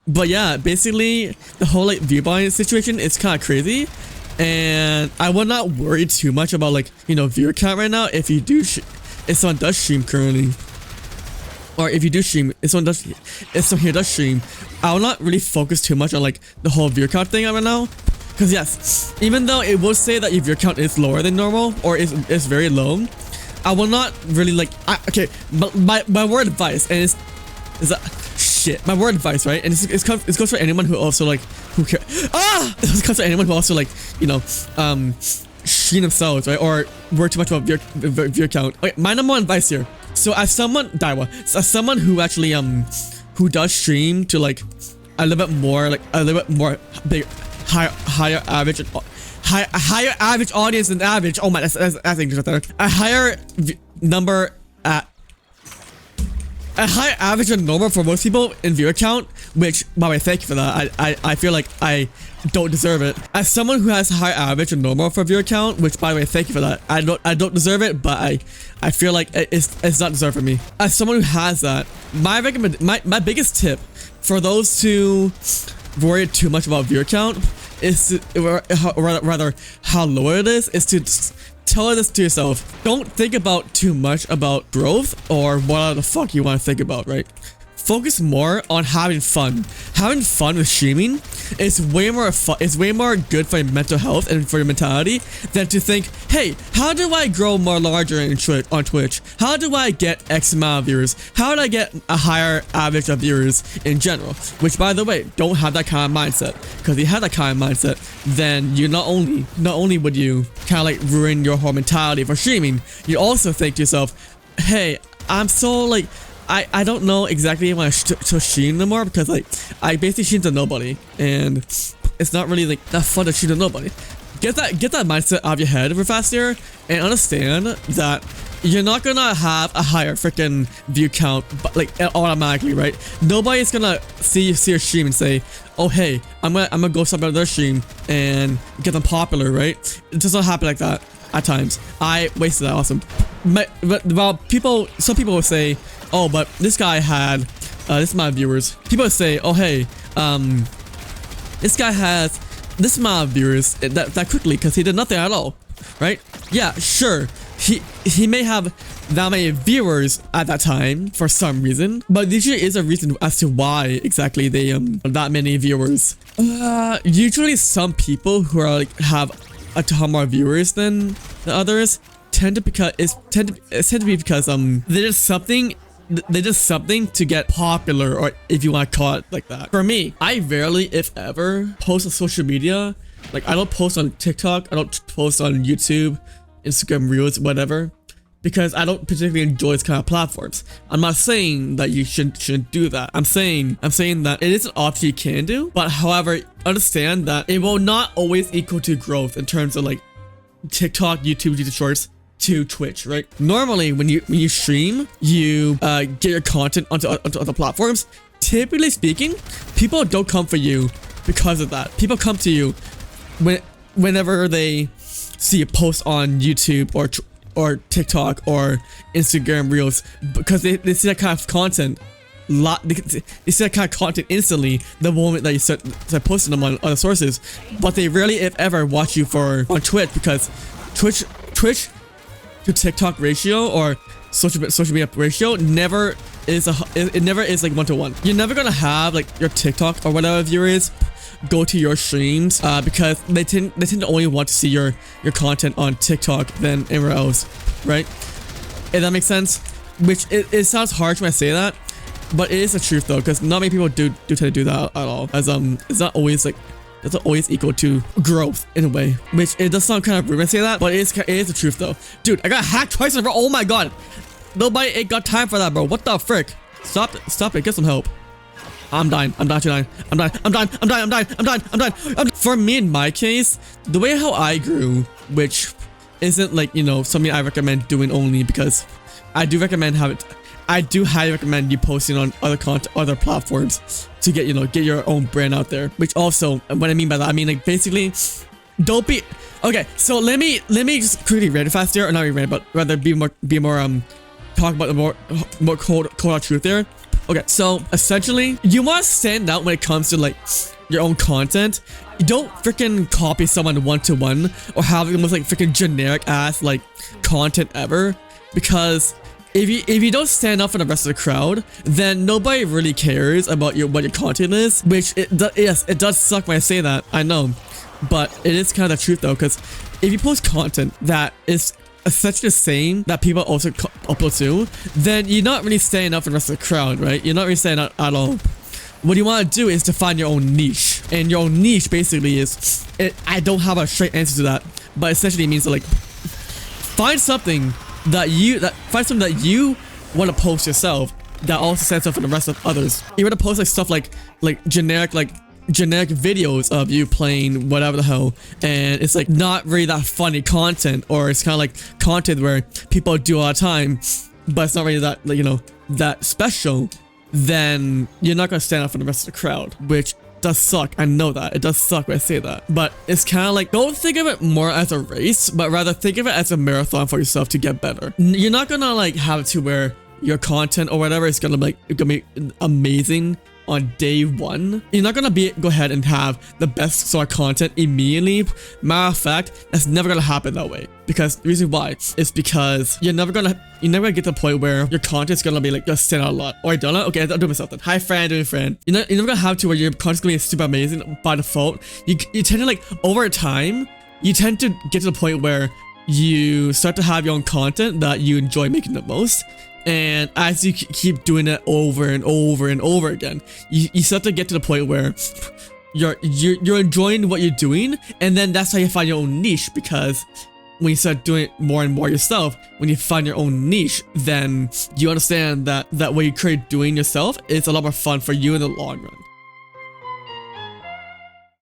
But yeah, basically the whole like view buying situation is kind of crazy, and I would not worry too much about like, you know, viewer count right now. If you do, if someone does stream currently, or if you do stream, if someone here does stream, I will not really focus too much on like the whole viewer count thing right now. Because yes, even though it will say that your viewer count is lower than normal or is very low, I will not really like, okay, but my word advice, and is that shit, my word advice, right? And it goes for anyone who also like, who care, it goes for anyone who also like, you know, stream themselves, right? Or worry too much about viewer count. Okay, my number one advice here. So as someone, as someone who actually, who does stream to like a little bit more big, higher average audience than average. Oh my, that's English right there. A higher number a higher average than normal for most people in viewer count, which, by the way, thank you for that. I feel like I don't deserve it. As someone who has a higher average than normal for viewer count, which, by the way, thank you for that. I don't deserve it, but I feel like it's not deserved for me. As someone who has that, my biggest tip for those who worry too much about viewer count is to, rather how low it is to tell this to yourself. Don't think about too much about growth or what the fuck you want to think about, right? Focus more on having fun. Having fun with streaming is way more fun. It's way more good for your mental health and for your mentality than to think, hey, how do I grow more larger on Twitch? How do I get X amount of viewers? How do I get a higher average of viewers in general? Which, by the way, don't have that kind of mindset. Because if you have that kind of mindset, then you not only would you kind of like ruin your whole mentality for streaming, you also think to yourself, hey, I'm so like, I don't know exactly when to stream anymore, because like I basically stream to nobody, and it's not really like that fun to stream to nobody. Get that mindset out of your head real fast here, and understand that you're not gonna have a higher freaking view count, but like automatically, right? Nobody's gonna see your stream and say, oh hey, I'm gonna go sub out their stream and get them popular, right? It does not happen like that at times. I wasted that. Awesome. But some people will say, oh, but this guy had this amount of viewers. People would say, oh hey, this guy has this amount of viewers that quickly because he did nothing at all, right? Yeah, sure, he may have that many viewers at that time for some reason, but usually is a reason as to why exactly they that many viewers. Usually some people who are like have a ton more viewers than the others tend to be because they did something to get popular, or if you want to call it like that. For me, I rarely, if ever, post on social media. Like, I don't post on TikTok, I don't post on YouTube, Instagram Reels, whatever, because I don't particularly enjoy this kind of platforms. I'm not saying that you shouldn't do that. I'm saying that it is an option you can do, but however, understand that it will not always equal to growth in terms of like TikTok, YouTube Shorts to Twitch, right? Normally, when you stream, you get your content onto other platforms. Typically speaking, people don't come for you because of that. People come to you whenever they see a post on YouTube or TikTok or Instagram Reels, because they see that kind of content. They see that kind of content instantly the moment that you start posting them on other sources, but they rarely, if ever, watch you on Twitch, because Twitch to TikTok ratio or social media ratio never is like 1-to-1. You're never gonna have like your TikTok or whatever viewer is go to your streams because they tend to only want to see your content on TikTok than anywhere else, right? If that makes sense. Which it sounds harsh when I say that, but it is the truth though, because not many people do tend to do that at all, as it's not always like, it's not always equal to growth in a way, which it does sound kind of rude when I say that, but it is the truth though. Dude, I got hacked twice in a row. Oh my god, nobody ain't got time for that, bro. What the frick? Stop it, get some help. I'm dying. For me, in my case, the way how I grew, which isn't like, you know, something I recommend doing only, because I do highly recommend you posting on other platforms to get your own brand out there. Which also, what I mean by that, I mean like basically, don't be okay. So let me just quickly read it fast here, or not read it, but rather be more talk about the more cold truth there. Okay, so essentially, you want to stand out when it comes to like your own content. You don't freaking copy someone one-to-one or have the most like freaking generic ass like content ever, because if you don't stand up for the rest of the crowd, then nobody really cares about what your content is. Which yes, it does suck when I say that, I know, but it is kind of the truth though, because if you post content that is essentially the same that people also upload to, then you're not really standing up for the rest of the crowd, right? You're not really standing out at all. What you want to do is to find your own niche, and your own niche basically is, I don't have a straight answer to that, but essentially it means to like find something that you want to post yourself that also stands out for the rest of others. You want to post like stuff like generic videos of you playing whatever the hell, and it's like not really that funny content, or it's kind of like content where people do all the time, but it's not really that, like, you know, that special, then you're not gonna stand out for the rest of the crowd, which does suck. I know that it does suck when I say that, but it's kind of like, don't think of it more as a race, but rather think of it as a marathon for yourself to get better. You're not gonna like have it to where your content or whatever is gonna be amazing on day one. You're not gonna go ahead and have the best sort of content immediately. Matter of fact, that's never gonna happen that way, because the reason why is because you're never gonna get to the point where your content's gonna be like just stand out a lot. Or I don't know. Okay, I'll do myself then. Hi friend, doing friend. You're never gonna have to where your content's gonna be super amazing by default. You tend to like over time, you tend to get to the point where you start to have your own content that you enjoy making the most. And as you keep doing it over and over and over again, you start to get to the point where you're enjoying what you're doing, and then that's how you find your own niche. Because when you start doing it more and more yourself, when you find your own niche, then you understand that what you create doing yourself is a lot more fun for you in the long run.